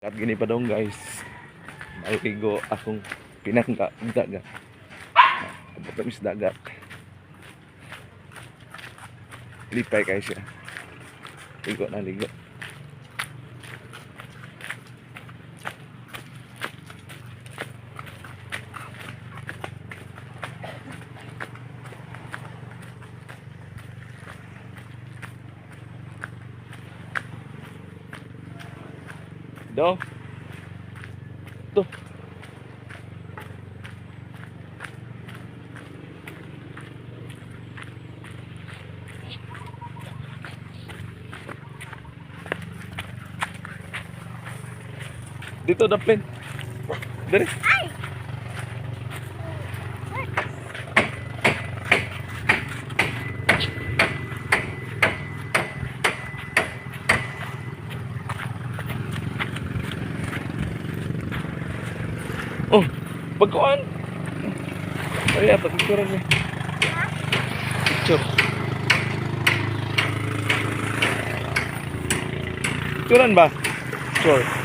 At gini pa dong guys. Maligo akong pinangga dagat. Abot kami sa dagat. Lipay kayo siya. Ligo na ligo. Do. Tuh. Dito daplin. Dari. Oh, pagkuan. Ay, ato picture ni. Picture. Picturean ba? Picture.